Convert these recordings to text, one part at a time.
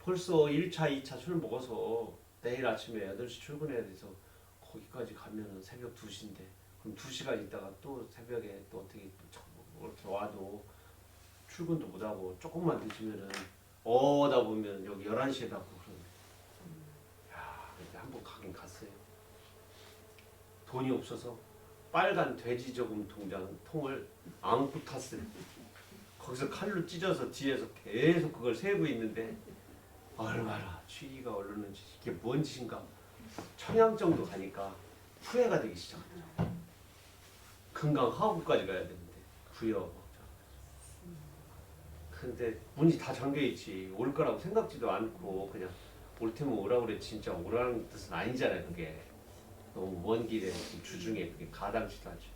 벌써 1차, 2차 술 먹어서 내일 아침에 8시 출근해야 돼서 거기까지 가면은 새벽 2시인데 그럼 2시간 있다가 또 새벽에 또 어떻게 또 이렇게 와도 출근도 못하고 조금만 늦으면은 어다 보면 여기 11시에 닫고 그러네. 야, 근데 한번 가긴 갔어요. 돈이 없어서 빨간 돼지 저금 통을 안고 탔어요. 거기서 칼로 찢어서 뒤에서 계속 그걸 세고 있는데 얼마나 취기가 오르는지 이게 뭔 짓인가. 청양 정도 가니까 후회가 되기 시작하더라고요. 금강 하구까지 가야 되는데 구여. 근데 문이 다 잠겨 있지. 올 거라고 생각지도 않고 그냥 올 테면 오라 그래. 진짜 오라는 뜻은 아니잖아요. 그게 너무 먼 길에 주중에 그게 가당치도 않죠.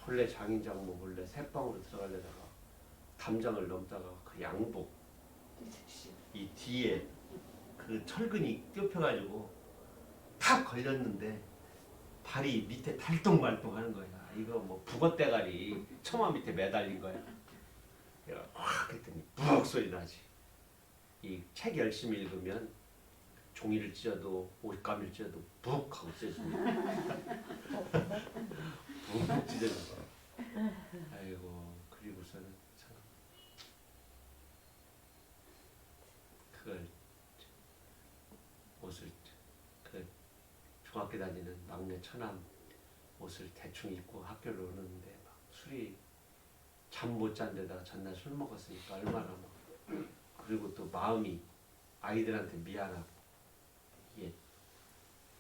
원래 장인장모 원래 새방으로 들어가려다가 담장을 넘다가 그 양복 이 뒤에 그 철근이 껴펴가지고 탁 걸렸는데 발이 밑에 달동말동 하는 거야. 이거 뭐 북어대가리 처마 밑에 매달린 거야. 내가 확 했더니 푹 소리 나지. 이 책 열심히 읽으면 종이를 찢어도 옷감을 찢어도 푹 하고 찢어집니다. 푹 찢어져. 아이고 그리고서는 참 그걸 옷을 그 중학교 다니는 막내 처남 옷을 대충 입고 학교를 오는데 막 술이 잠 못 잔 데다가 전날 술 먹었으니까 얼마나 막 그리고 또 마음이 아이들한테 미안하고 이게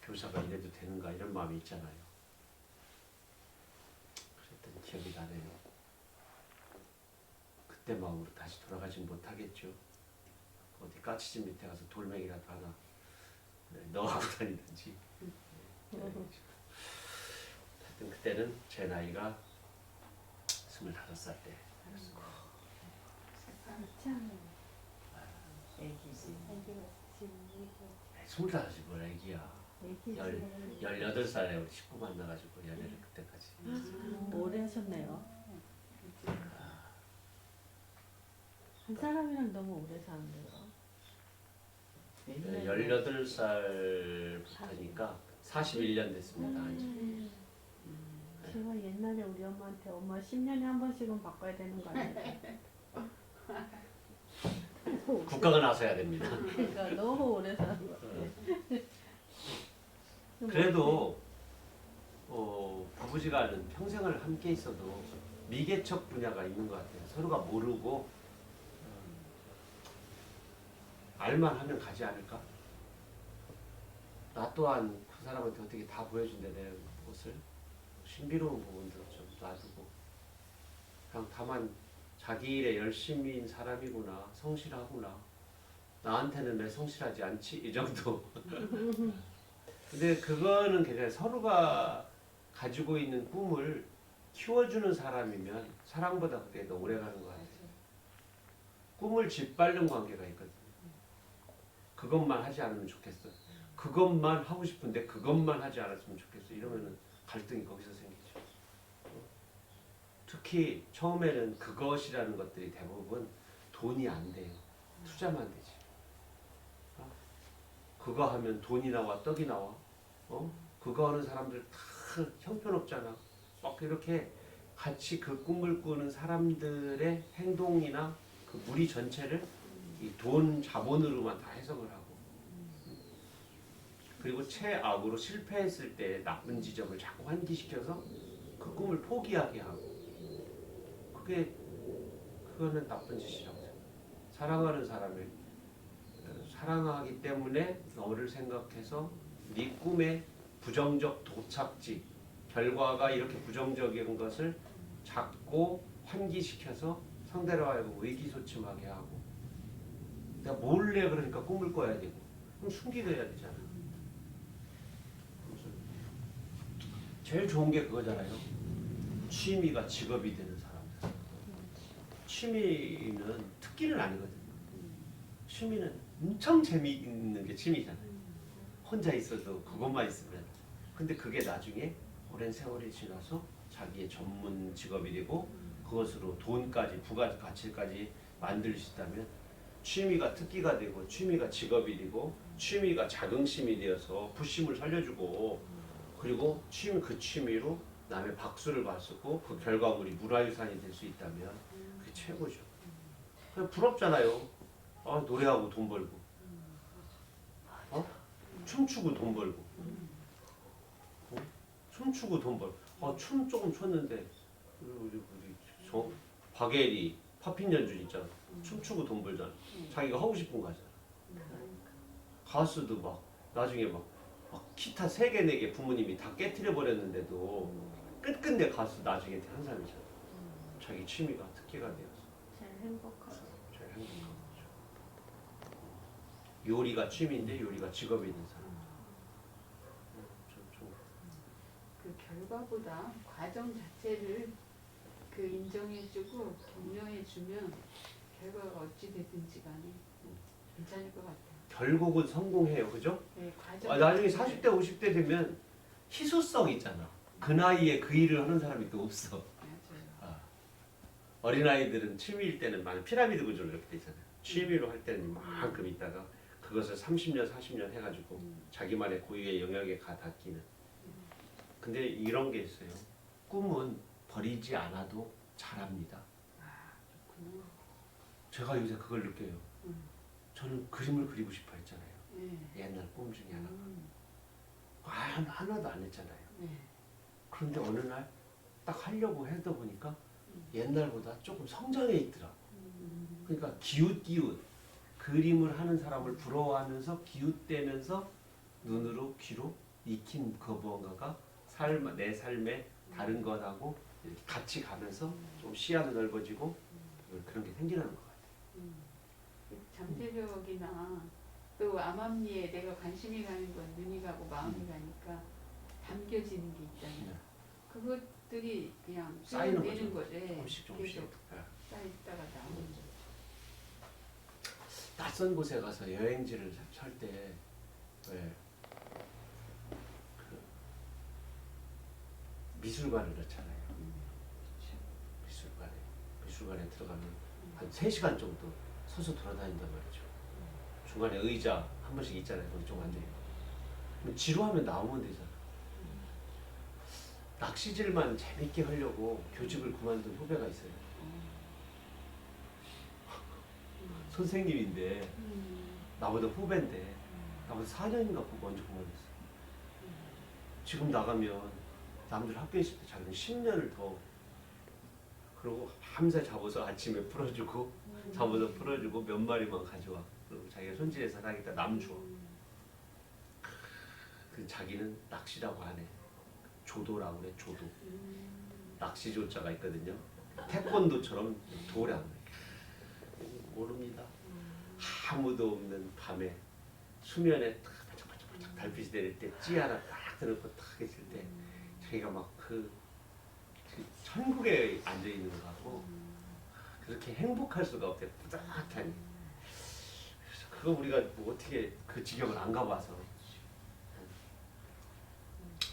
교사가 이래도 되는가 이런 마음이 있잖아요. 그랬던 기억이 나네요. 그때 마음으로 다시 돌아가진 못하겠죠. 어디 까치집 밑에 가서 돌멩이라도 하나 넣어가고 다니든지. 하여튼 그때는 제 나이가 25살 때. 애기지. 25이 뭘 애기야. 18살에 우리 식구 만나가지고 연애를 그때까지. 오래 하셨네요. 한 사람이랑 너무 오래 사는데요. 18살부터니까 41년 됐습니다. 제가 옛날에 우리 엄마한테 엄마 10년에 한 번씩은 바꿔야 되는 거 아니에요? 국가가 나서야 됩니다. 그러니까 너무 오래 사는 것 같아요. 그래도 부부지간은 평생을 함께 있어도 미개척 분야가 있는 것 같아요. 서로가 모르고 알만 하면 가지 않을까? 나 또한 그 사람한테 어떻게 다 보여준대 내 것을. 신비로운 부분도 좀 놔두고 그냥 다만 자기 일에 열심인 사람이구나, 성실하구나, 나한테는 왜 성실하지 않지? 이 정도. 근데 그거는 괜찮아요. 서로가 가지고 있는 꿈을 키워주는 사람이면 사랑보다 그게 더 오래가는 것 같아요. 꿈을 짓밟는 관계가 있거든요. 그것만 하지 않으면 좋겠어. 그것만 하고 싶은데 그것만 하지 않았으면 좋겠어. 이러면은 갈등이 거기서 생기죠. 특히 처음에는 그것이라는 것들이 대부분 돈이 안 돼요. 투자만 되지. 그거 하면 돈이 나와 떡이 나와. 그거 하는 사람들 다 형편없잖아. 막 이렇게 같이 그 꿈을 꾸는 사람들의 행동이나 그 무리 전체를 이 돈 자본으로만 다 해석을 하고 그리고 최악으로 실패했을 때 나쁜 지점을 자꾸 환기시켜서 그 꿈을 포기하게 하고 그거는 나쁜 짓이라고 생각해요. 사랑하는 사람을 사랑하기 때문에 너를 생각해서 네 꿈의 부정적 도착지 결과가 이렇게 부정적인 것을 자꾸 환기시켜서 상대로 하여금 의기소침하게 하고 내가 몰래 그러니까 꿈을 꿔야 되고 그럼 숨기게 해야 되잖아. 제일 좋은 게 그거잖아요. 취미가 직업이 되는 사람들. 취미는 특기는 아니거든요. 취미는 엄청 재미있는 게 취미잖아요. 혼자 있어도 그것만 있으면. 근데 그게 나중에 오랜 세월이 지나서 자기의 전문 직업이 되고 그것으로 돈까지 부가가치까지 만들 수 있다면 취미가 특기가 되고 취미가 직업이 되고 취미가 자긍심이 되어서 부심을 살려주고 그리고 그 취미로 남의 박수를 받고 그 결과물이 문화유산이 될 수 있다면 그게 최고죠. 그냥 부럽잖아요. 아, 노래하고 돈 벌고 어? 춤추고 돈 벌고 어? 춤추고 돈 벌고 춤 조금 췄는데 우리 박예리 팝핀 연주 있잖아. 춤추고 돈 벌잖아. 자기가 하고 싶은 거 하잖아. 가수도 막 나중에 막 기타 3개 4개 부모님이 다 깨트려 버렸는데도 끝끝내 가수 나중에 한 사람이잖아. 자기 취미가 특기가 되어서 제일 행복하죠. 제일 행복한 거죠. 요리가 취미인데 요리가 직업이 된 사람. 그 결과보다 과정 자체를 그 인정해주고 격려해주면 결과가 어찌 되든지 간에 괜찮을 것 같아요. 결국은 성공해요, 그죠? 네, 과정. 나중에 40대 50대 되면 희소성 있잖아. 그 나이에 그 일을 하는 사람이 또 없어. 맞아요. 어린아이들은 취미일 때는 많은 피라미드 구조로 이렇게 돼 있잖아요. 취미로 할 때는 이만큼 있다가 그것을 30년 40년 해가지고 자기만의 고유의 영역에 닿기는. 근데 이런 게 있어요. 꿈은 버리지 않아도 자랍니다. 그렇구나. 제가 요새 그걸 느껴요. 저는 그림을 그리고 싶어 했잖아요. 네. 옛날 꿈 중에 하나가. 하나도 안 했잖아요. 네. 그런데 어느 날 딱 하려고 해다 보니까 옛날보다 조금 성장해 있더라. 그러니까 기웃기웃 그림을 하는 사람을 부러워하면서 기웃대면서 눈으로 귀로 익힌 그 무언가가 내 삶에 다른 것하고 이렇게 같이 가면서 좀 시야도 넓어지고 그런 게 생기는 것 같아요. 잠재력이나 또 암암리에 내가 관심이 가는 건 눈이 가고 마음이 가니까 담겨지는 게 있잖아요. 그것들이 그냥 쌓이는 내는 거죠. 거죠. 조금씩 조금씩. 계속 쌓였다가 나오는 거죠. 낯선 곳에 가서 여행지를 살 때 왜 그 미술관을 넣잖아요. 미술관에 들어가면 한 3시간 정도 서서 돌아다닌단 말이죠. 중간에 의자 한 번씩 있잖아요. 거기 좀 앉아요. 지루하면 나오면 되잖아. 낚시질만 재밌게 하려고 교직을 그만둔 후배가 있어요. 선생님인데 나보다 후배인데 나보다 4년인가 먼저 그만뒀어. 지금 나가면 남들 학교에 있을 때 자기는 10년을 더 그러고 밤새 잡아서 아침에 풀어주고 잡아서 풀어주고 몇 마리만 가져와. 그리고 자기가 손질해서 하겠다 남 줘. 그 자기는 낚시라고 하네. 조도라고 그래. 조도. 낚시 조자가 있거든요. 태권도처럼 도란. 모릅니다. 아무도 없는 밤에 수면에 딱 반짝반짝 달빛이 내릴 때 찌 하나 딱 들고 딱 있을 때 자기가 막 그 천국에 앉아 있는 거 같고 그렇게 행복할 수가 없대. 뿌듯하니. 그래서 그거 우리가 뭐 어떻게 그 지경을 안 가봐서.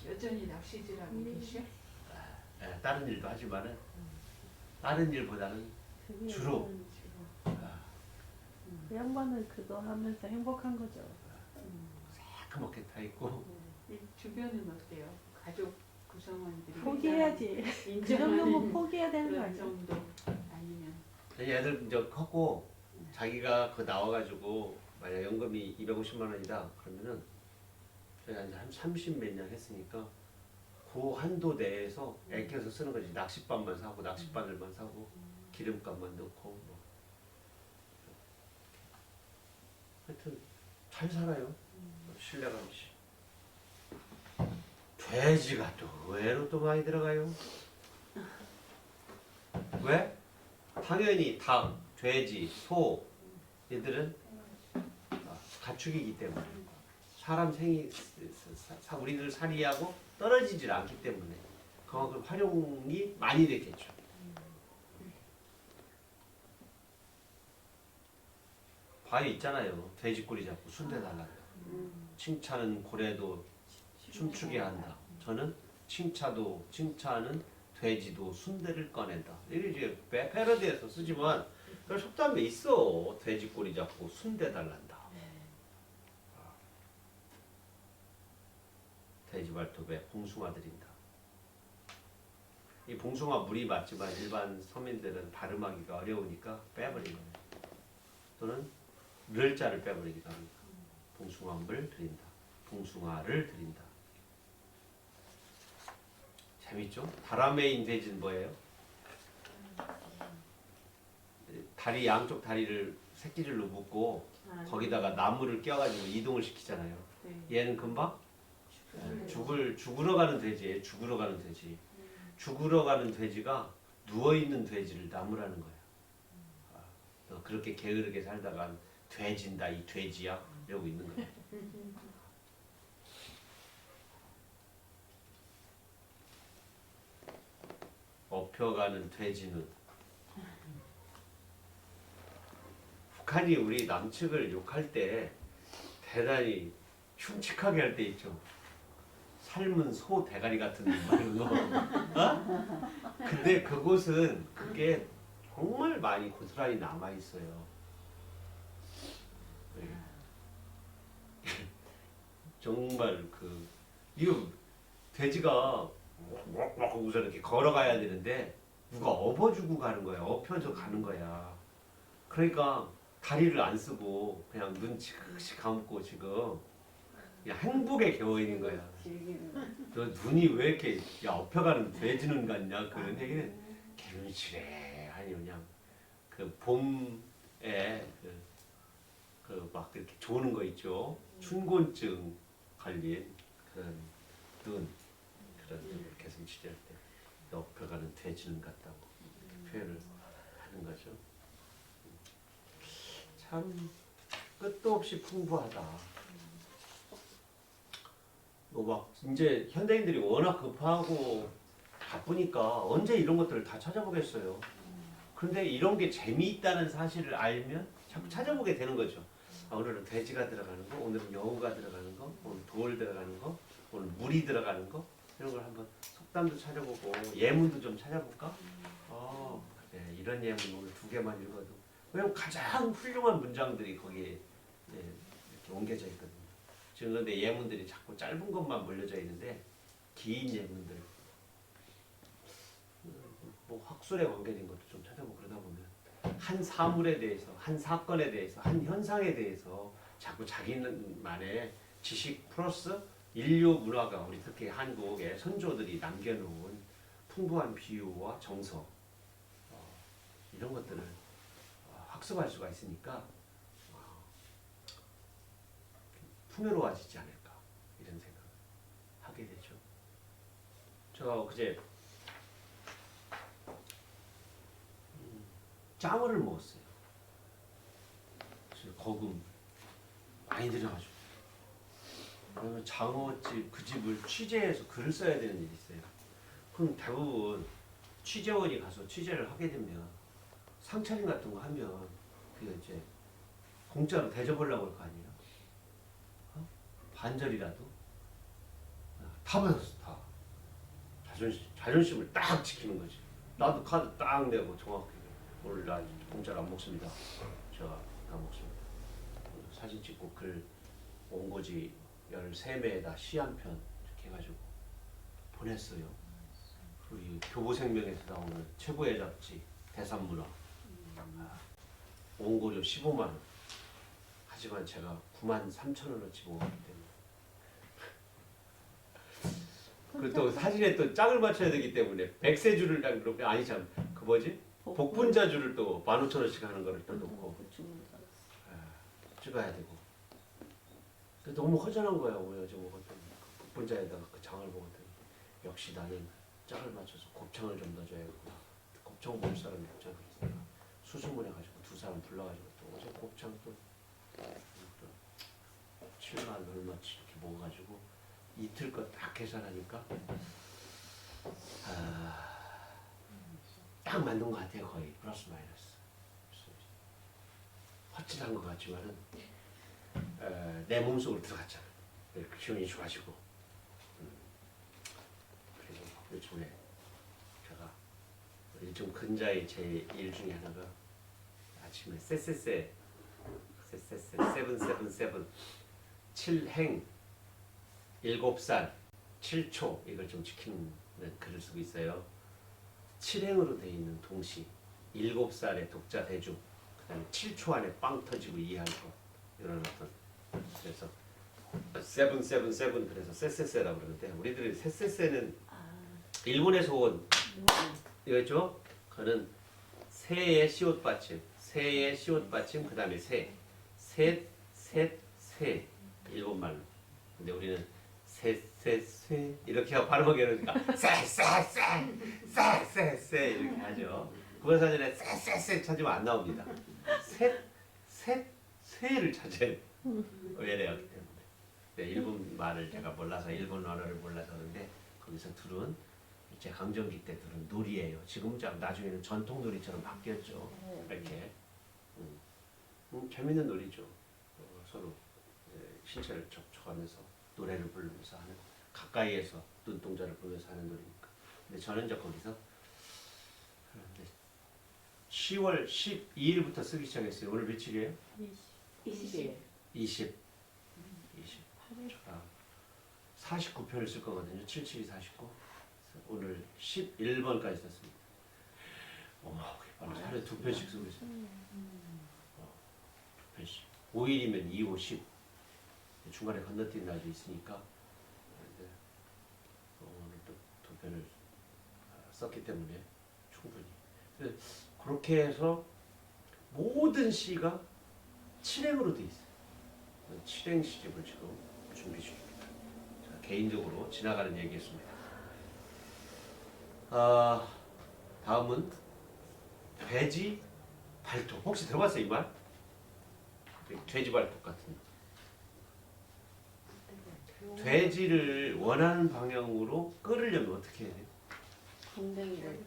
여전히 낚시질하고 계시요? 다른 일도 하지만은 다른 일보다는 주로 그 양반은 그거 하면서 행복한 거죠. 새까맣게 타 있고 이 주변은 어때요? 가족 구성원들이 포기해야지. 그 인정하는 정도면 포기해야 되는 거 그런 아니야? 정도 아니면 애들 이제 컸고 자기가 그 나와가지고 만약 연금이 250만 원이다 그러면은 저희가 이제 한 30 몇 년 했으니까 그 한도 내에서 아껴서 쓰는 거지. 낚싯바만 사고 낚싯바늘만 사고 기름값만 넣고 뭐. 하여튼 잘 살아요. 신뢰감 없이. 돼지가 또 의외로 또 많이 들어가요. 왜? 당연히 닭, 돼지, 소 얘들은 가축이기 때문에 사람 우리들 살이하고 떨어지질 않기 때문에 그만큼 활용이 많이 됐겠죠. 바위 있잖아요. 돼지꼬리 잡고 순대 달라고. 칭찬은 고래도 춤추게 한다. 저는 칭찬은 돼지도 순대를 꺼낸다. 이게 이제 패러디에서 쓰지만 그래서 속담에 있어. 돼지 꼬리 잡고 순대 달란다. 돼지 발톱에 봉숭아 드린다. 이 봉숭아 물이 맞지만 일반 서민들은 발음하기가 어려우니까 빼버린 거예요. 또는 를 자를 빼버리기도 합니다. 봉숭아 물 드린다. 봉숭아를 드린다. 재밌죠? 다람에인 돼지는 뭐예요? 다리 양쪽 다리를 새끼줄로 묶고 거기다가 나무를 껴가지고 이동을 시키잖아요. 얘는 금방 죽으러 가는 돼지예요. 죽으러 가는 돼지. 죽으러 가는 돼지가 누워 있는 돼지를 나무라는 거예요. 너 그렇게 게으르게 살다가 돼진다 이 돼지야 이러고 있는 거예요. 업혀가는 돼지는 북한이 우리 남측을 욕할 때 대단히 흉측하게 할 때 있죠. 삶은 소 대가리 같은 말인 거. 어? 근데 그곳은 그게 정말 많이 고스란히 남아 있어요. 정말 이거 돼지가 우선 이렇게 걸어가야 되는데 누가 업어주고 가는 거야. 업혀서 가는 거야. 그러니까 다리를 안 쓰고 그냥 눈 지그시 감고 지금 그냥 행복에 겨워 있는 거야. 너 눈이 왜 이렇게 업혀가는 돼지는 같냐 그런 얘기는 개눈치래 아니 그냥 그 봄에 막 이렇게 조는 거 있죠. 춘곤증 걸린 그런 눈 그런 개성 치료할 때 업혀가는 돼지는 같다고 표현을 하는 거죠. 참 끝도 없이 풍부하다. 뭐 막 이제 현대인들이 워낙 급하고 바쁘니까 언제 이런 것들을 다 찾아보겠어요. 그런데 이런 게 재미있다는 사실을 알면 자꾸 찾아보게 되는 거죠. 아, 오늘은 돼지가 들어가는 거, 오늘은 여우가 들어가는 거, 오늘 돌 들어가는 거, 오늘 물이 들어가는 거 이런 걸 한번 속담도 찾아보고 예문도 좀 찾아볼까? 그래 이런 예문 오늘 2개만 읽어도 왜냐면 가장 훌륭한 문장들이 거기에 이렇게 옮겨져 있거든요. 지금 그런데 예문들이 자꾸 짧은 것만 몰려져 있는데 긴 예문들 뭐 학술에 관계된 것도 좀 찾아보고 그러다 보면 한 사물에 대해서 한 사건에 대해서 한 현상에 대해서 자꾸 자기만의 지식 플러스 인류 문화가 우리 특히 한국의 선조들이 남겨놓은 풍부한 비유와 정서 이런 것들을 학습할 수가 있으니까 풍요로워지지 않을까 이런 생각을 하게 되죠. 제가 그제 장어를 먹었어요. 거금 많이 들여가지고 그러면 장어집 그 집을 취재해서 글을 써야 되는 일이 있어요. 그럼 대부분 취재원이 가서 취재를 하게 되면 상차림 같은 거 하면 그 이제 공짜로 대접하려고 할 거 아니에요. 반절이라도 다 받았어 다. 자존심을 딱 지키는 거지. 나도 카드 딱 내고 정확하게 오늘 나 공짜로 안 먹습니다. 제가 안 먹습니다. 사진 찍고 글 온 거지 13매에다 시 한 편 이렇게 해가지고 보냈어요. 우리 교보생명에서 나오는 최고의 잡지 대산문화 원고료 15만 원. 하지만 제가 93,000원어치 먹었기 때문에 그리고 또 사진에 또 짝을 맞춰야 되기 때문에 백세줄을 그렇게 아니 참 그 뭐지 복분자줄을 또 15,000원씩 하는 거를 또 놓고 찍어야 되고 너무 허전한 거야. 오늘 저 먹었더니 복분자에다가 그 장을 먹었더니 역시 나는 짝을 맞춰서 곱창을 좀 넣어줘야겠구나. 곱창 먹을 사람이 없잖아. 그래서 수소문 해가지고 2사람 불러가지고 또 어제 곱창 또 7만 얼마치 이렇게 먹어가지고 이틀 거 딱 계산하니까 딱 맞는 것 같아요. 거의 플러스 마이너스. 헛짓한 것 같지만은 내 몸속으로 들어갔잖아. 기운이 좋아지고. 그래서 요즘에 제가 요즘 근자의 제 일 중에 하나가 아침에 쎄쎄쎄 777 7행 7살 7초 이걸 좀 지키는 글을 쓰고 있어요. 7행으로 되어 있는 동시 7살의 독자 대중 그다음에 7초 안에 빵 터지고 이해할 것 이런 어떤 그래서 777 그래서 쎄쎄쎄라고 그러는데 우리들이 쎄쎄쎄는 일본에서 온 이거죠? 그는 새의 시옷 받침 새의 시옷 받침 그 다음에 새 일본말로 근데 우리는 새 이렇게 하고 발음하게 그러니까 쎄 이렇게 하죠. 국어사전에 쎄 찾으면 안 나옵니다. 새를 찾아야 돼. 외래어기 때문에. 네, 일본 말을 제가 몰라서 일본 언어를 몰라서 그런데 거기서 둘은 이제 강점기 때 둘은 놀이예요. 지금은 나중에는 전통 놀이처럼 바뀌었죠. 이렇게 재밌는 놀이죠. 서로 신체를 접촉하면서 노래를 부르면서 하는 가까이에서 눈동자를 보면서 하는 놀이니까. 근데 저는 이제 거기서 10월 12일부터 쓰기 시작했어요. 오늘 며칠이에요? 20일. 20. 제가 49편을 쓸 거거든요. 77이 49. 오늘 11번까지 썼습니다. 어머, 빨리 하루에 2편씩 쓰고 있어요. 2편씩. 5일이면 2, 5, 10. 중간에 건너뛴 날도 있으니까 오늘 또 2편을 썼기 때문에 충분히. 그렇게 해서 모든 시가 7행으로 돼 있어요. 7행 시집을 지금 준비 중입니다. 자, 개인적으로 지나가는 얘기였습니다. 다음은 돼지 발톱. 혹시 들어봤어요 이 말? 돼지 발톱 같은 돼지를 원하는 방향으로 끌으려면 어떻게 해야 돼요? 궁뎅이를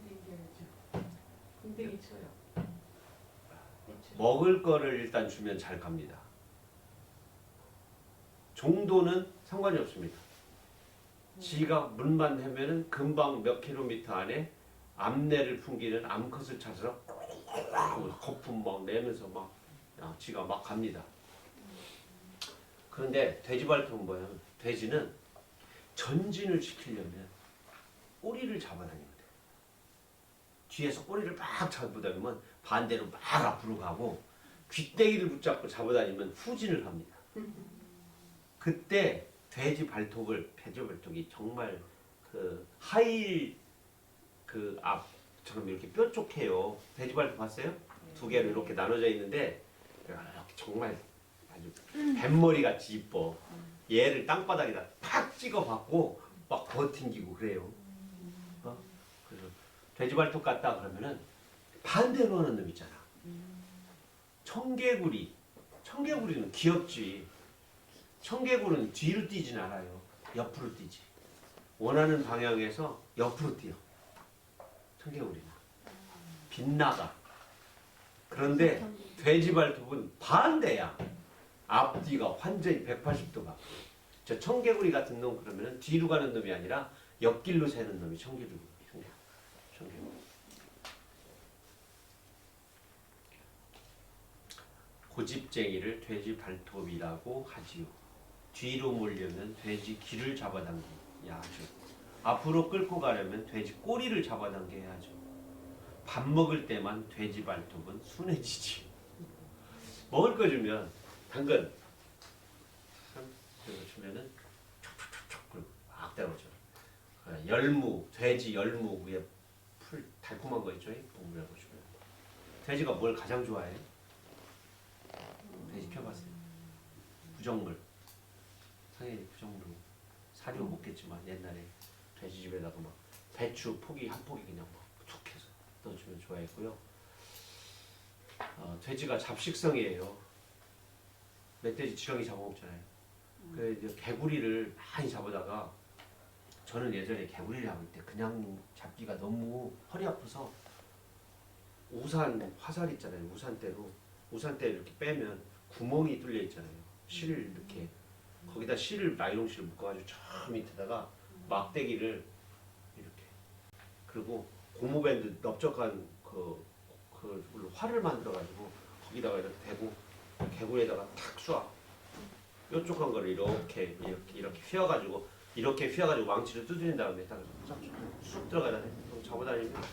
궁뎅이 쳐요. 먹을 거를 일단 주면 잘 갑니다. 종도는 상관이 없습니다. 지가 물만 하면은 금방 몇 킬로미터 안에 암내를 풍기는 암컷을 찾아서 거품 막 내면서 막 지가 막 갑니다. 그런데 돼지 발톱은 뭐예요? 돼지는 전진을 시키려면 꼬리를 잡아다니면 돼요. 뒤에서 꼬리를 막 잡아다니면 반대로 막 앞으로 가고 귀때기를 붙잡고 잡아다니면 후진을 합니다. 그때 돼지 발톱이 정말 그 하일 그 앞처럼 이렇게 뾰족해요. 돼지 발톱 봤어요? 두 개로 이렇게 나눠져 있는데 이렇게 정말 아주 뱃머리 같이 이뻐. 얘를 땅바닥에다 팍 찍어받고 막 버팅기고 그래요. 그래서 돼지 발톱 같다 그러면은 반대로 하는 놈 있잖아. 청개구리는 귀엽지. 청개구리는 뒤로 뛰진 않아요. 옆으로 뛰지. 원하는 방향에서 옆으로 뛰어. 청개구리는 빗나가. 그런데 돼지 발톱은 반대야. 앞뒤가 완전히 180도가. 저 청개구리 같은 놈 그러면은 뒤로 가는 놈이 아니라 옆길로 새는 놈이 청개구리. 고집쟁이를 돼지 발톱이라고 하지요. 뒤로 몰려면 돼지 귀를 잡아당겨야 하죠. 앞으로 끌고 가려면 돼지 꼬리를 잡아당겨야 하죠. 밥 먹을 때만 돼지 발톱은 순해지지. 먹을 거 주면 당근 이거 주면은 촉촉촉촉 막 때려줘. 돼지 열무 위에 풀 달콤한 거 있죠? 동물하고 주면. 돼지가 뭘 가장 좋아해? 돼지 펴봤어요. 부정물. 당연히 부정물. 사료 먹겠지만 옛날에 돼지집에다가 막 배추 포기 한 포기 그냥 막 툭 해서 넣어주면 좋아했고요. 돼지가 잡식성이에요. 멧돼지 지렁이 잡아먹잖아요. 그 개구리를 많이 잡아다가 저는 예전에 개구리를 잡을 때 그냥 잡기가 너무 허리 아파서 화살 있잖아요. 우산대 이렇게 빼면 구멍이 뚫려 있잖아요. 실을 이렇게 거기다 나일론 실을 묶어가지고 저 밑에다가 막대기를 이렇게 그리고 고무밴드 넓적한 그 활을 만들어가지고 여기다가 이렇게 대고 개구리에다가 탁 쏴. 뾰족한 거를 이렇게 휘어가지고 망치를 두드린 다음에 딱 쑥 들어가야 돼. 그럼 잡아다니면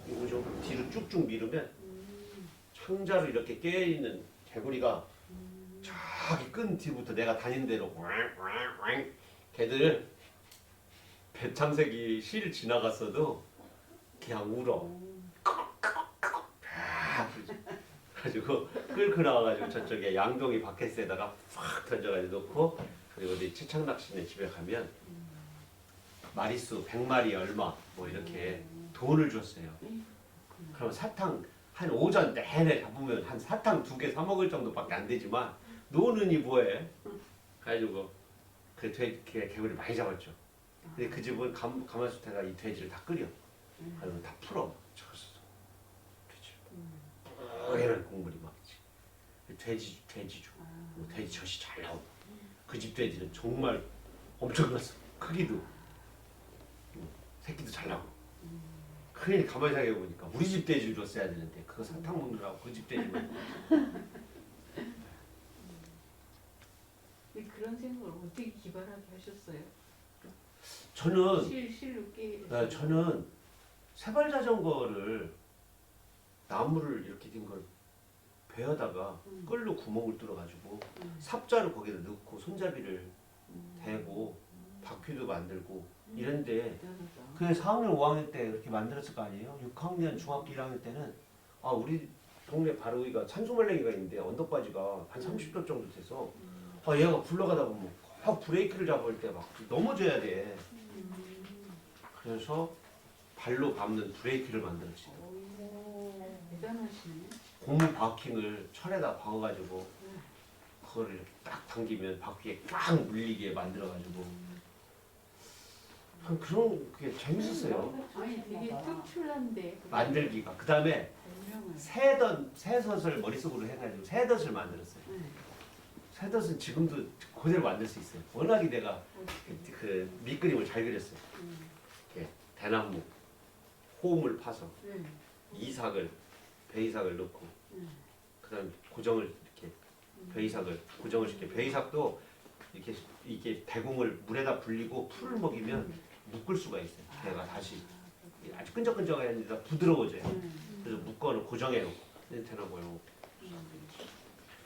이거 좀 뒤로 쭉쭉 미루면 창자로 이렇게 깨있는 개구리가 저기 끈 뒤부터 내가 다닌 대로 왕왕왕 걔들 배창색이 실 지나갔어도 그냥 울어. 그래가지고 끌고 나와가지고 저쪽에 양동이 바켓에다가 확 던져가지고 놓고 그리고 어디 채창 낚시네 집에 가면 마리수 100마리 얼마 뭐 이렇게 돈을 줬어요. 그럼 사탕 한 오전 내내 잡으면 한 사탕 2개 사 먹을 정도밖에 안 되지만 노는이 뭐해? 그래가지고 그 개구리 많이 잡았죠. 근데 그 집은 가마솥에다 이 돼지를 다 끓여. 그러면 다 풀어. 저기서 돼지. 이런 국물이 막지. 돼지죠. 돼지 젖이 잘 나오고. 그 집 돼지는 정말 엄청났어. 크기도. 새끼도 잘 나고. 그러니 가만히 생각해 보니까 우리 집 돼지를 줬어야 되는데 그거 사탕 먹느라고 그 집 돼지만. 그런 생각을 어떻게 기발하게 하셨어요? 실로 깨. 저는 세발 자전거를 나무를 이렇게 된 걸 베어다가 끌로 구멍을 뚫어가지고 삽자를 거기다 넣고 손잡이를 대고 바퀴도 만들고 이랬는데 그게 4학년 5학년 때 이렇게 만들었을 거 아니에요? 6학년 중학교 1학년 때는 우리 동네 바로 여기가 산소말랭이가 있는데 언덕바지가 한 30도 정도 돼서 얘가 굴러가다 보면 꼭 브레이크를 잡을 때 막 넘어져야 돼. 그래서 발로 밟는 브레이크를 만들었지. 대단하시네. 고무 바킹을 철에다 박아가지고 그거를 이렇게 딱 당기면 바퀴에 꽉 물리게 만들어가지고 그런 게 재밌었어요. 아니 되게 특출난데. 만들기가. 그 다음에 새덫을 머릿속으로 해가지고 새덫을 만들었어요. 새덫은 지금도 그대로 만들 수 있어요. 워낙에 내가 그 밑그림을 잘 그렸어요. 이렇게 대나무 호음을 파서 배이삭을 넣고 그다음 고정을 이렇게 배이삭을 고정을 시켜. 배이삭도 이게 대궁을 물에다 불리고 풀을 먹이면 묶을 수가 있어요. 걔가 다시 아주 끈적끈적해야 부드러워져요. 그래서 묶어놓고 고정해놓고 대나무에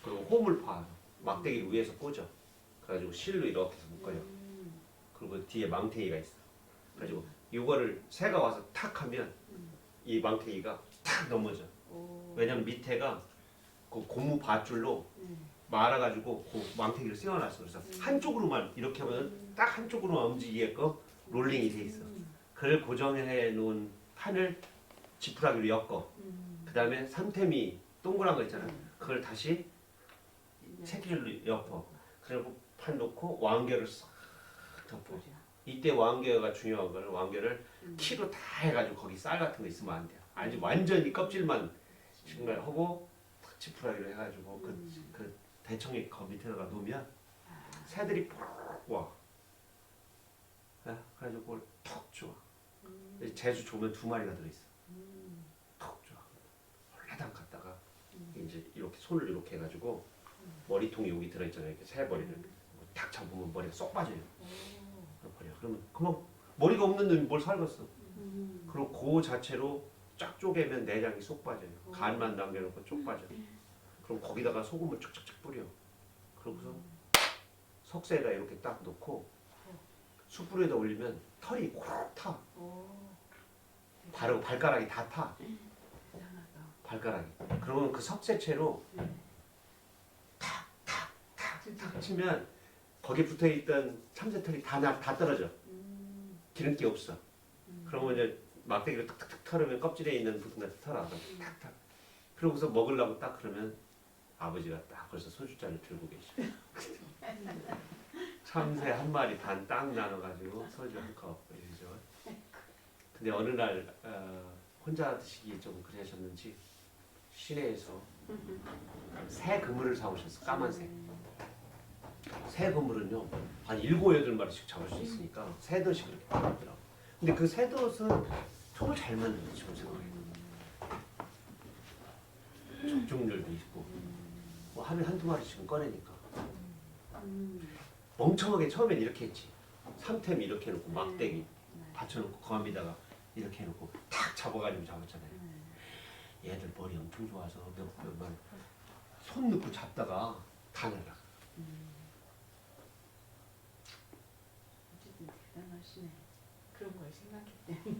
그리고 호음을 파. 막대기를 위에서 꽂아. 그래가지고 실로 이렇게 해서 묶어요. 그리고 뒤에 망태기가 있어. 그래가지고 이거를 새가 와서 탁 하면 이 망태기가 탁 넘어져. 왜냐면 밑에가 그 고무 밧줄로 말아가지고 그 망태기를 씌워놨어. 그래서 한쪽으로만 이렇게 하면 딱 한쪽으로만 움직이게끔 롤링이 돼 있어. 그걸 고정해 놓은 판을 지푸라기로 엮어. 그 다음에 삼태미 동그란 거 있잖아. 그걸 다시 새끼를 엮어. 그리고 판 놓고 왕겨를 싹 덮어. 이때 왕겨가 중요한 거는 왕겨를 키로 다 해가지고 거기 쌀 같은 거 있으면 안 돼요. 아주 완전히 껍질만 정말 하고 지푸라기로 해가지고 그 대청이 거 밑에다가 놓으면 새들이 푹 와. 그래가지고 그걸 톡 줘. 제주 조면 2마리가 들어있어. 톡 줘. 홀라당 갔다가 이제 이렇게 손을 이렇게 해가지고 머리통이 여기 들어있잖아요. 이렇게 새 머리를 탁 잡으면 머리가 쏙 빠져요. 버려. 그러면 그만 머리가 없는 놈이 뭘 살겠어. 그리고 그 자체로 쫙 쪼개면 내장이 쏙 빠져요. 간만 남겨놓고 쭉 빠져. 그럼 거기다가 소금을 쫙쫙쫙 뿌려. 그러고서 석쇠에다 이렇게 딱 놓고 숯불에다 올리면 털이 콕 타. 바로 발가락이 다 타. 발가락이. 그러면 그 석쇠채로 탁 치면 거기 붙어있던 참새털이 다 떨어져. 기름기 없어. 그러면 이제 막대기로 탁탁탁 털으면 껍질에 있는 붙은 데 털어. 탁탁. 그러고서 먹으려고 딱 그러면 아버지가 딱 벌써 소주잔을 들고 계셔. 참새 1마리 반 딱 나눠가지고 소주 1컵 이러죠. 근데 어느 날 혼자 드시기 좀 그러셨는지 시내에서 새 그물을 사오셨어. 까만색. 새 그물은요 한 7, 8마리씩 잡을 수 있으니까 새덫이 그렇게 나오더라고. 근데 그 새덫은 정말 잘 만들었지 지금 생각해보면. 잡종들도 있고 뭐 하루에 한두 마리씩은 꺼내니까 음. 멍청하게 처음엔 이렇게 했지. 삼템 이렇게 해놓고 막대기 받쳐놓고 거함에다가 이렇게 해놓고 탁 잡아가지고 잡았잖아요. 얘들 머리 엄청 좋아서 손 넣고 잡다가 다 날라. 어쨌든 대단하시네. 그런 걸 생각했대요.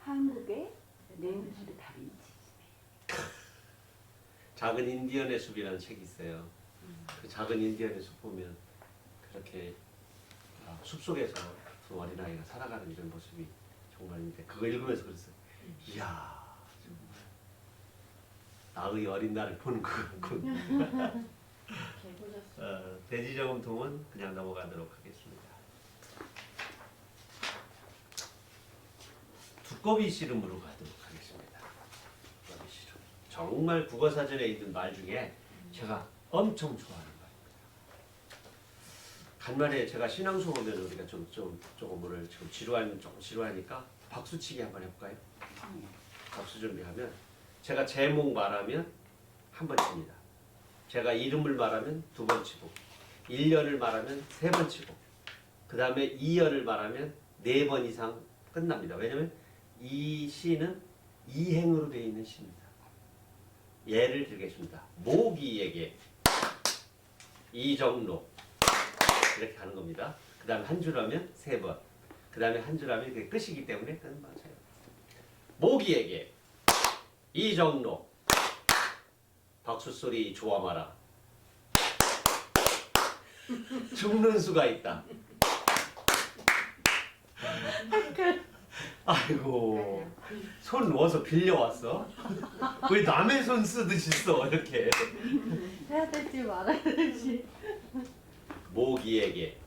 한국의 내용들이 다른지. 작은 인디언의 숲이라는 책이 있어요. 그 작은 인디언의 숲 보면 그렇게 숲속에서 두 어린아이가 살아가는 이런 모습이 정말인데 그거 읽으면서 그랬어요. 이야 정말 나의 어린 날을 보는 거군. 대지저금통은 그냥 넘어가도록 하겠습니다. 두꺼비 씨름으로 가도록 하겠습니다. 두꺼비 씨름. 정말 국어사전에 있는 말 중에 제가 엄청 좋아하는 말입니다. 간만에 제가 신앙수 보면 우리가 조금 오늘 지금 조금 지루하니까 박수치기 한번 해볼까요? 박수 준비하면 제가 제목 말하면 한 번 칩니다. 제가 이름을 말하면 두 번 치고 1년을 말하면 세 번 치고 그 다음에 2년을 말하면 4번 이상 끝납니다. 왜냐하면 이 시는 이행으로 되어 있는 시입니다. 예를 들겠습니다. 모기에게 이정록 이렇게 가는 겁니다. 그 다음에 한 줄 하면 3번 그 다음에 한 줄 하면 그게 끝이기 때문에 그건 맞아요. 모기에게 이정록 박수소리 좋아 마라. 죽는 수가 있다. 아이고 손 넣어서 빌려왔어? 왜 남의 손 쓰듯이 써 이렇게. 해야 될지 말아야 될지. 모기에게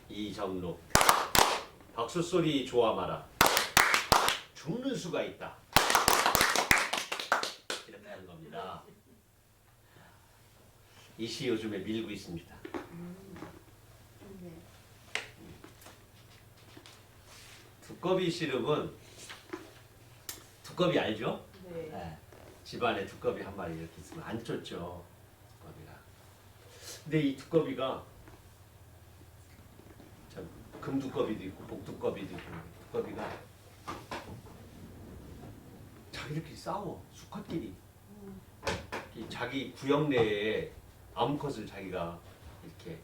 이정록 박수소리 좋아 마라. 죽는 수가 있다. 이렇게 하는 겁니다. 이 시 요즘에 밀고 있습니다. 두꺼비 씨름은 두꺼비 알죠? 네. 네. 집안에 두꺼비 한 마리 이렇게 있으면 안 쫓죠. 두꺼비가. 근데 이 두꺼비가 참 금두꺼비도 있고 복두꺼비도 있고 두꺼비가 자기들끼리 싸워. 수컷끼리. 자기 구역 내에 암컷을 자기가 이렇게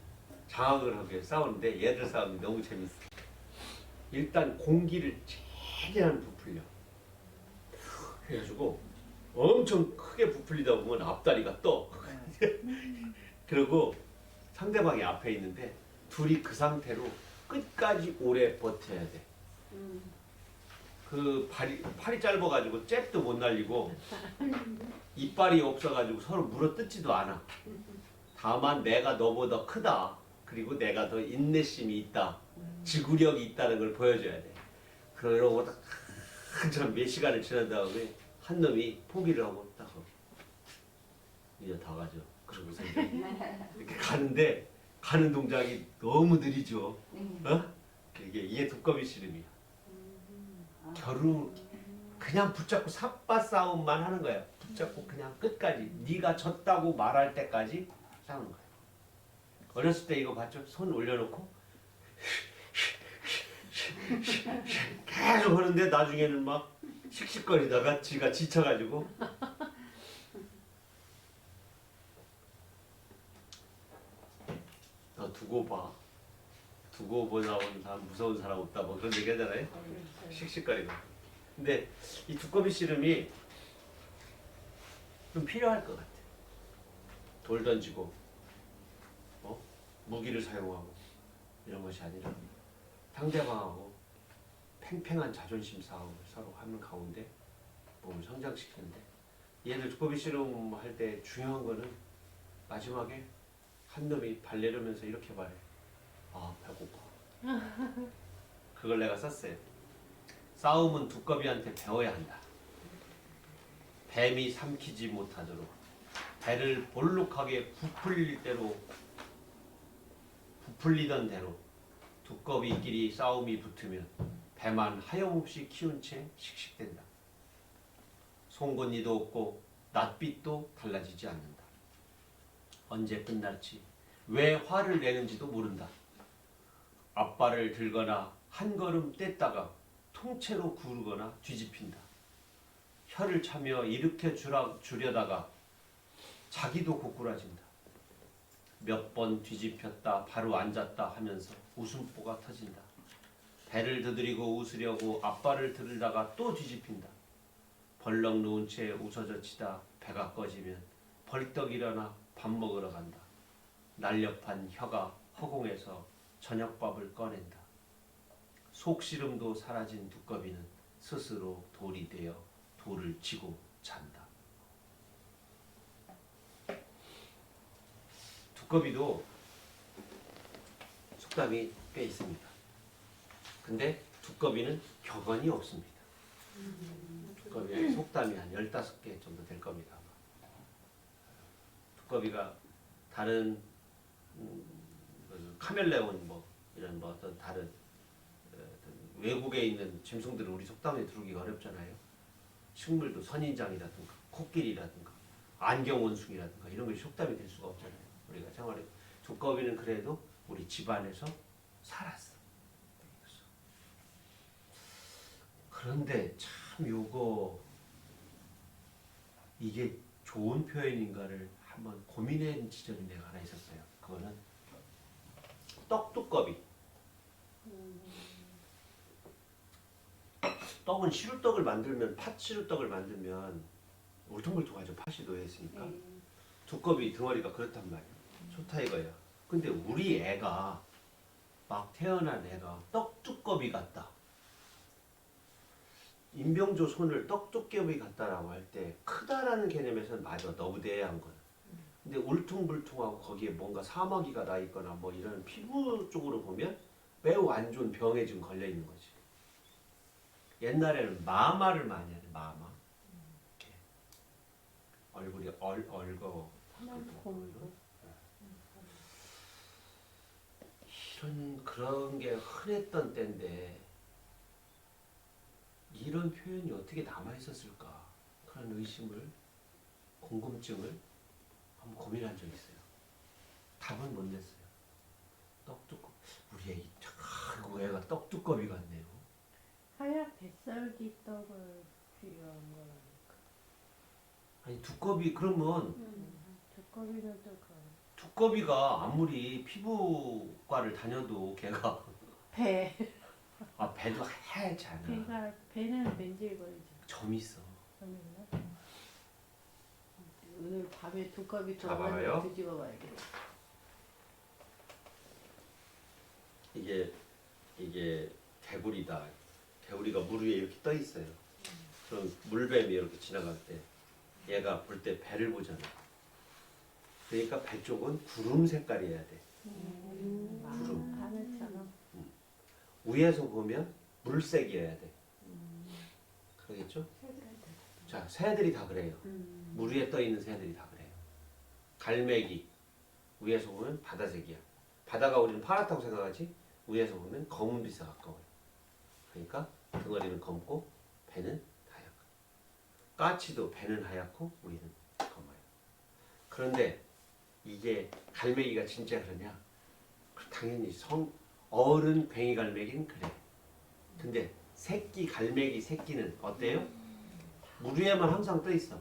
장악을 하게 싸우는데 얘들 싸움이 너무 재밌어. 일단 공기를 최대한 부풀려. 해가지고 엄청 크게 부풀리다 보면 앞다리가 떠. 그리고 상대방이 앞에 있는데 둘이 그 상태로 끝까지 오래 버텨야 돼. 그 팔이 짧아가지고 잽도 못 날리고 이빨이 없어가지고 서로 물어뜯지도 않아. 다만 내가 너보다 크다. 그리고 내가 더 인내심이 있다. 지구력이 있다는 걸 보여줘야 돼. 그러고 딱 한참 몇 시간을 지난 다음에 한 놈이 포기를 하고 딱 이제 다 가죠. 그러고서 이렇게 가는데 가는 동작이 너무 느리죠. 어? 이게 두꺼비 씨름이야. 겨루 그냥 붙잡고 삿바 싸움만 하는 거야. 붙잡고 그냥 끝까지 네가 졌다고 말할 때까지 싸우는 거야. 어렸을 때 이거 봤죠? 손 올려놓고 계속 하는데 나중에는 막 씩씩거리다가 지가 지쳐가지고 너 두고 봐. 두고 보다 온 사람 무서운 사람 없다 뭐 그런 얘기 하잖아요. 씩씩거리고. 근데 이 두꺼비 씨름이 좀 필요할 것 같아. 돌 던지고 무기를 사용하고 이런 것이 아니라 상대방하고 팽팽한 자존심 싸움을 서로 하는 가운데 몸을 성장시키는데 얘들 두꺼비 씨름 할 때 중요한 거는 마지막에 한 놈이 발 내려면서 이렇게 말해. 아 배고파. 그걸 내가 썼어요. 싸움은 두꺼비한테 배워야 한다. 뱀이 삼키지 못하도록 배를 볼록하게 부풀리던 대로 두꺼비끼리 싸움이 붙으면 배만 하염없이 키운 채 씩씩된다. 송곳니도 없고 낯빛도 달라지지 않는다. 언제 끝날지, 왜 화를 내는지도 모른다. 앞발을 들거나 한 걸음 뗐다가 통째로 구르거나 뒤집힌다. 혀를 차며 일으켜 주려다가 자기도 고꾸라진다. 몇 번 뒤집혔다 바로 앉았다 하면서 웃음보가 터진다. 배를 두드리고 웃으려고 앞발을 들다가 또 뒤집힌다. 벌렁 누운 채 웃어젖히다 배가 꺼지면 벌떡 일어나 밥 먹으러 간다. 날렵한 혀가 허공에서 저녁밥을 꺼낸다. 속시름도 사라진 두꺼비는 스스로 돌이 되어 돌을 치고 잔다. 두꺼비도 속담이 꽤 있습니다. 근데 두꺼비는 격언이 없습니다. 두꺼비의 속담이 한 15개 정도 될 겁니다. 아마. 두꺼비가 다른 카멜레온 뭐 이런 뭐 어떤 다른 어떤 외국에 있는 짐승들은 우리 속담에 두르기가 어렵잖아요. 식물도 선인장이라든가 코끼리라든가 안경원숭이라든가 이런 것이 속담이 될 수가 없잖아요. 우리가 생활에 두꺼비는 그래도 우리 집안에서 살았어. 그런데 참 요거 이게 좋은 표현인가를 한번 고민한 지점이 내가 하나 있었어요. 그거는 떡두꺼비. 떡은 시루떡을 만들면 팥 시루떡을 만들면 울퉁불퉁하죠. 팥이 놓여있으니까. 두꺼비 덩어리가 그렇단 말이에요. 소타이거야. 근데 우리 애가 막 태어난 애가 떡두꺼비 같다. 임병조 손을 떡두꺼비 같다라고 할 때 크다라는 개념에서는 맞아. 너무대한 건. 근데 울퉁불퉁하고 거기에 뭔가 사마귀가 나 있거나 뭐 이런 피부 쪽으로 보면 매우 안 좋은 병에 지금 걸려 있는 거지. 옛날에는 마마를 많이 하네. 마마. 이렇게. 얼굴이 얼거. 이런 그런 게 흔했던 때인데 이런 표현이 어떻게 남아 있었을까? 그런 의심을, 궁금증을 한번 고민한 적이 있어요. 답은 못 냈어요. 떡두꺼 우리 애기 참 애가 떡두꺼비 같네요. 하얗 뱃살기 떡을 필요한 거라니까. 아니 두꺼비 그러면 두꺼비는 또 그 두꺼비가 아무리 피부과를 다녀도 걔가 배. 아 배도 하얗지 않아. 배는 맨질거리죠. 점 있어. 그러면요? 오늘 밤에 두꺼비 잡아봐요. 뒤집어 봐야겠다. 이게 개구리다. 개구리가 물 위에 이렇게 떠 있어요. 그럼 물뱀이 이렇게 지나갈 때 얘가 볼 때 배를 보잖아. 그러니까 배 쪽은 구름 색깔이어야 돼. 구름. 하늘처럼. 위에서 보면 물색이어야 돼. 그러겠죠? 자, 새들이 다 그래요. 물 위에 떠 있는 새들이 다 그래요. 갈매기 위에서 보면 바다색이야. 바다가 우리는 파랗다고 생각하지 위에서 보면 검은빛에 가까워요. 그러니까 덩어리는 검고 배는 하얗고 까치도 배는 하얗고 우리는 검어요. 그런데 이게 갈매기가 진짜 그러냐? 당연히 어른 뱅이 갈매기는 그래. 근데 새끼 갈매기 새끼는 어때요? 물 위에만 항상 떠 있어.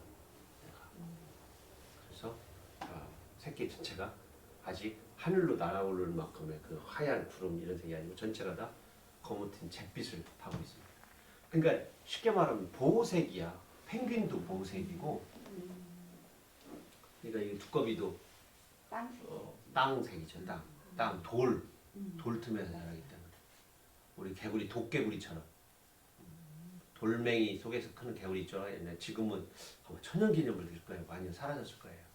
그래서 새끼 전체가 아직 하늘로 날아오를 만큼의 그 하얀 구름 이런 색이 아니고 전체가 다 거뭇한 잿빛을 타고 있습니다. 그러니까 쉽게 말하면 보호색이야. 펭귄도 보호색이고, 그러니까 이 두꺼비도 땅색이죠. 땅 돌 틈에서 자라기 때문에 우리 개구리 독개구리처럼 돌멩이 속에서 크는 개구리 있죠. 옛날 지금은 아마 천연기념물 될 거예요. 많이 사라졌을 거예요.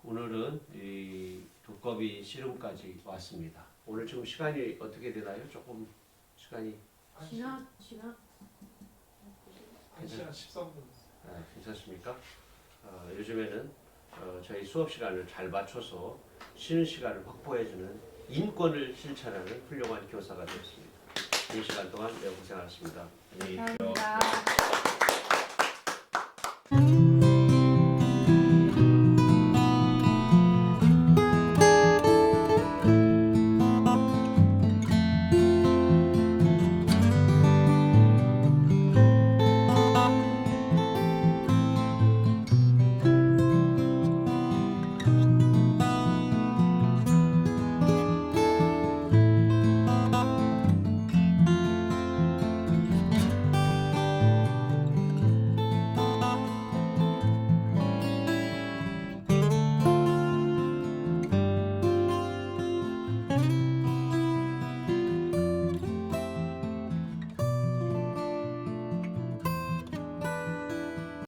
오늘은 이 두꺼비 씨름까지 왔습니다. 오늘 지금 시간이 어떻게 되나요? 조금 시간이 지나 1시간 13분. 괜찮습니까? 요즘에는 저희 수업 시간을 잘 맞춰서 쉬는 시간을 확보해주는 인권을 실천하는 훌륭한 교사가 되었습니다. 긴 시간 동안 매우 고생하셨습니다. 안녕히 계십시오. 감사합니다.